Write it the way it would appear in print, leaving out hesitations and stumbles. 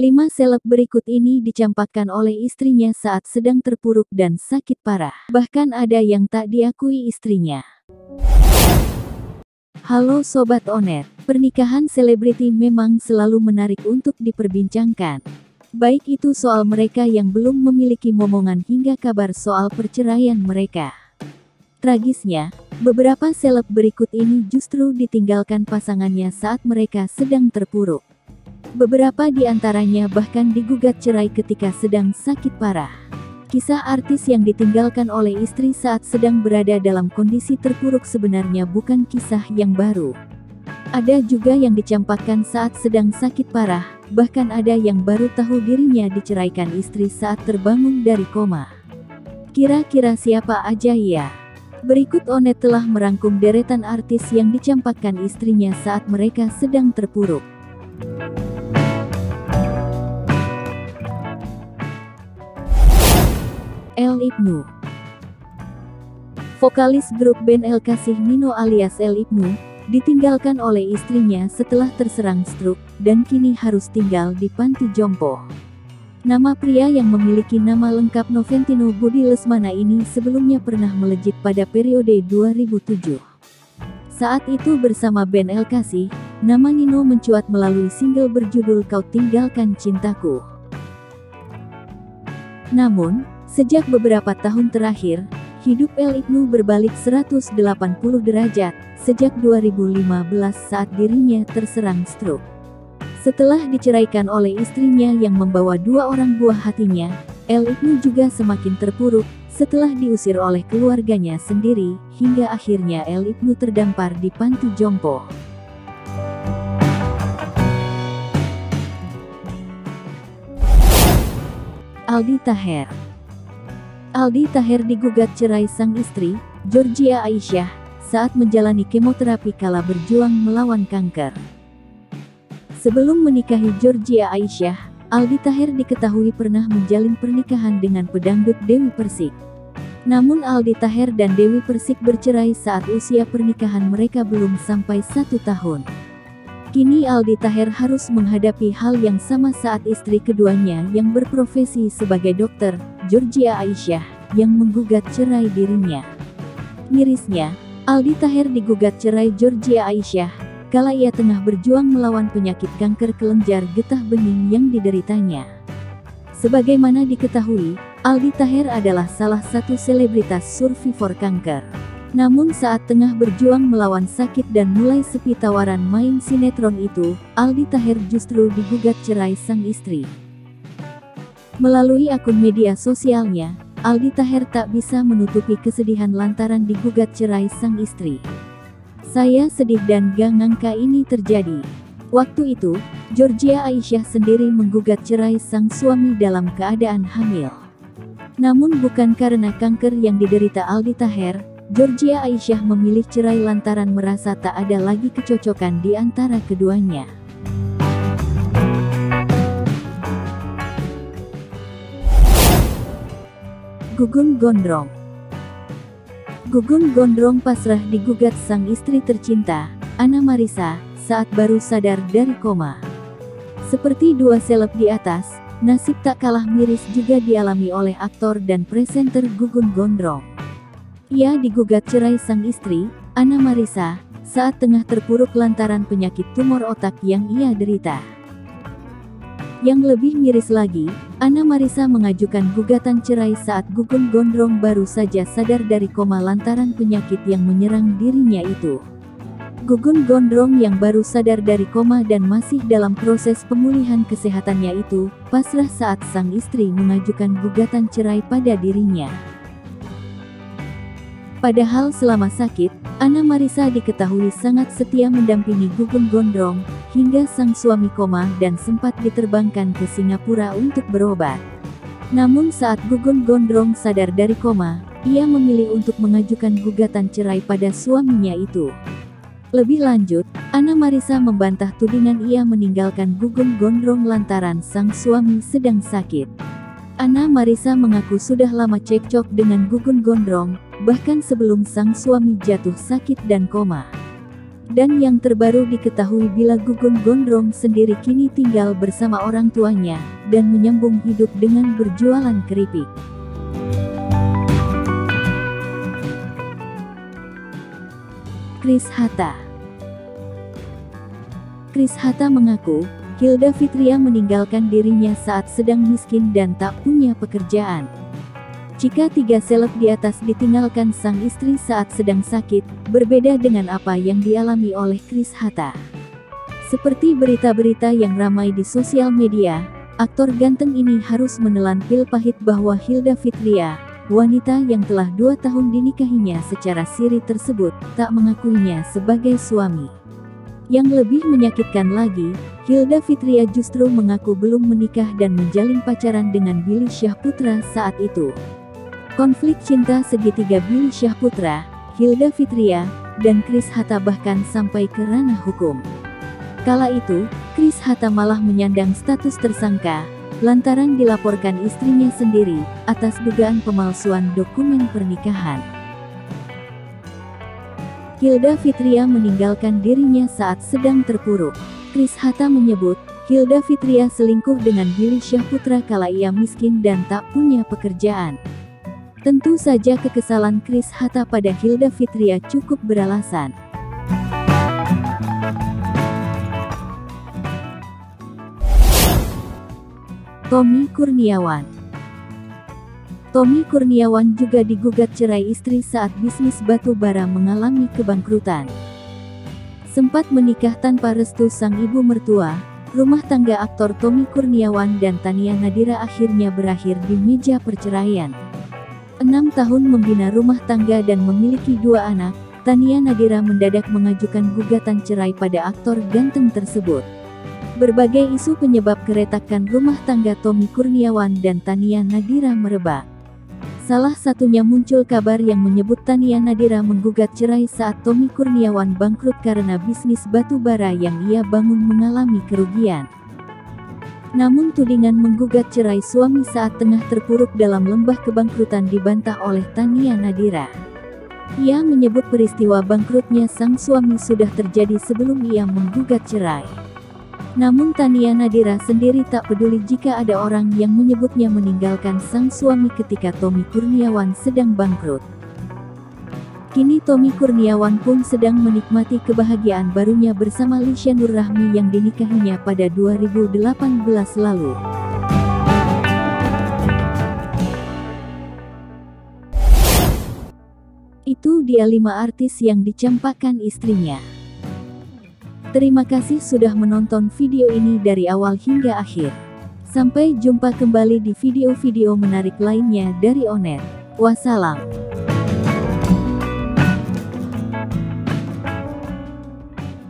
5 seleb berikut ini dicampakkan oleh istrinya saat sedang terpuruk dan sakit parah. Bahkan ada yang tak diakui istrinya. Halo Sobat Onet, pernikahan selebriti memang selalu menarik untuk diperbincangkan. Baik itu soal mereka yang belum memiliki momongan hingga kabar soal perceraian mereka. Tragisnya, beberapa seleb berikut ini justru ditinggalkan pasangannya saat mereka sedang terpuruk. Beberapa di antaranya bahkan digugat cerai ketika sedang sakit parah. Kisah artis yang ditinggalkan oleh istri saat sedang berada dalam kondisi terpuruk sebenarnya bukan kisah yang baru. Ada juga yang dicampakkan saat sedang sakit parah, bahkan ada yang baru tahu dirinya diceraikan istri saat terbangun dari koma. Kira-kira siapa aja ya? Berikut Onet telah merangkum deretan artis yang dicampakkan istrinya saat mereka sedang terpuruk. El Ibnu. Vokalis grup band El Kasih Nino alias El Ibnu, ditinggalkan oleh istrinya setelah terserang stroke, dan kini harus tinggal di panti jompo. Nama pria yang memiliki nama lengkap Noventino Budi Lesmana ini sebelumnya pernah melejit pada periode 2007. Saat itu bersama band El Kasih, nama Nino mencuat melalui single berjudul Kau Tinggalkan Cintaku. Namun, sejak beberapa tahun terakhir, hidup El Ibnu berbalik 180 derajat, sejak 2015 saat dirinya terserang stroke. Setelah diceraikan oleh istrinya yang membawa 2 orang buah hatinya, El Ibnu juga semakin terpuruk, setelah diusir oleh keluarganya sendiri, hingga akhirnya El Ibnu terdampar di panti jompo. Aldi Taher. Aldi Taher digugat cerai sang istri, Georgia Aisyah, saat menjalani kemoterapi kala berjuang melawan kanker. Sebelum menikahi Georgia Aisyah, Aldi Taher diketahui pernah menjalin pernikahan dengan pedangdut Dewi Persik. Namun Aldi Taher dan Dewi Persik bercerai saat usia pernikahan mereka belum sampai 1 tahun. Kini Aldi Taher harus menghadapi hal yang sama saat istri keduanya yang berprofesi sebagai dokter, Georgia Aisyah, yang menggugat cerai dirinya. Mirisnya, Aldi Taher digugat cerai Georgia Aisyah, kala ia tengah berjuang melawan penyakit kanker kelenjar getah bening yang dideritanya. Sebagaimana diketahui, Aldi Taher adalah salah satu selebritas survivor kanker. Namun saat tengah berjuang melawan sakit dan mulai sepi tawaran main sinetron itu, Aldi Taher justru digugat cerai sang istri. Melalui akun media sosialnya, Aldi Taher tak bisa menutupi kesedihan lantaran digugat cerai sang istri. Saya sedih dan gak ngangka ini terjadi. Waktu itu, Georgia Aisyah sendiri menggugat cerai sang suami dalam keadaan hamil. Namun bukan karena kanker yang diderita Aldi Taher, Georgia Aisyah memilih cerai lantaran merasa tak ada lagi kecocokan di antara keduanya. Gugum Gondrong. Gugum Gondrong pasrah digugat sang istri tercinta, Anna Marisa, saat baru sadar dari koma. Seperti 2 seleb di atas, nasib tak kalah miris juga dialami oleh aktor dan presenter Gugum Gondrong. Ia digugat cerai sang istri, Anna Marisa, saat tengah terpuruk lantaran penyakit tumor otak yang ia derita. Yang lebih miris lagi, Anna Marisa mengajukan gugatan cerai saat Gugum Gondrong baru saja sadar dari koma lantaran penyakit yang menyerang dirinya itu. Gugum Gondrong yang baru sadar dari koma dan masih dalam proses pemulihan kesehatannya itu, pasrah saat sang istri mengajukan gugatan cerai pada dirinya. Padahal selama sakit, Anna Marisa diketahui sangat setia mendampingi Gugum Gondrong, hingga sang suami koma dan sempat diterbangkan ke Singapura untuk berobat. Namun saat Gugum Gondrong sadar dari koma, ia memilih untuk mengajukan gugatan cerai pada suaminya itu. Lebih lanjut, Anna Marisa membantah tudingan ia meninggalkan Gugum Gondrong lantaran sang suami sedang sakit. Anna Marisa mengaku sudah lama cekcok dengan Gugum Gondrong, bahkan sebelum sang suami jatuh sakit dan koma. Dan yang terbaru diketahui bila Gugum Gondrong sendiri kini tinggal bersama orang tuanya, dan menyambung hidup dengan berjualan keripik. Kris Hatta. Kris Hatta mengaku, Hilda Fitria meninggalkan dirinya saat sedang miskin dan tak punya pekerjaan. Jika 3 seleb di atas ditinggalkan sang istri saat sedang sakit, berbeda dengan apa yang dialami oleh Kris Hatta. Seperti berita-berita yang ramai di sosial media, aktor ganteng ini harus menelan pil pahit bahwa Hilda Fitria, wanita yang telah 2 tahun dinikahinya secara siri tersebut, tak mengakuinya sebagai suami. Yang lebih menyakitkan lagi, Hilda Fitria justru mengaku belum menikah dan menjalin pacaran dengan Billy Syahputra saat itu. Konflik cinta segitiga Billy Syahputra, Hilda Fitria, dan Kris Hatta bahkan sampai ke ranah hukum. Kala itu, Kris Hatta malah menyandang status tersangka, lantaran dilaporkan istrinya sendiri, atas dugaan pemalsuan dokumen pernikahan. Hilda Fitria meninggalkan dirinya saat sedang terpuruk. Kris Hatta menyebut, Hilda Fitria selingkuh dengan Billy Syahputra kala ia miskin dan tak punya pekerjaan. Tentu saja kekesalan Kris Hatta pada Hilda Fitria cukup beralasan. Tommy Kurniawan. Tommy Kurniawan juga digugat cerai istri saat bisnis batu bara mengalami kebangkrutan. Sempat menikah tanpa restu sang ibu mertua, rumah tangga aktor Tommy Kurniawan dan Tania Nadira akhirnya berakhir di meja perceraian. 6 tahun membina rumah tangga dan memiliki 2 anak, Tania Nadira mendadak mengajukan gugatan cerai pada aktor ganteng tersebut. Berbagai isu penyebab keretakan rumah tangga Tommy Kurniawan dan Tania Nadira merebak. Salah satunya muncul kabar yang menyebut Tania Nadira menggugat cerai saat Tommy Kurniawan bangkrut karena bisnis batu bara yang ia bangun mengalami kerugian. Namun tudingan menggugat cerai suami saat tengah terpuruk dalam lembah kebangkrutan dibantah oleh Tania Nadira. Ia menyebut peristiwa bangkrutnya sang suami sudah terjadi sebelum ia menggugat cerai. Namun Tania Nadira sendiri tak peduli jika ada orang yang menyebutnya meninggalkan sang suami ketika Tommy Kurniawan sedang bangkrut. Kini Tommy Kurniawan pun sedang menikmati kebahagiaan barunya bersama Lisha Nurrahmi yang dinikahinya pada 2018 lalu. Itu dia 5 artis yang dicampakkan istrinya. Terima kasih sudah menonton video ini dari awal hingga akhir. Sampai jumpa kembali di video-video menarik lainnya dari Onet. Wassalam.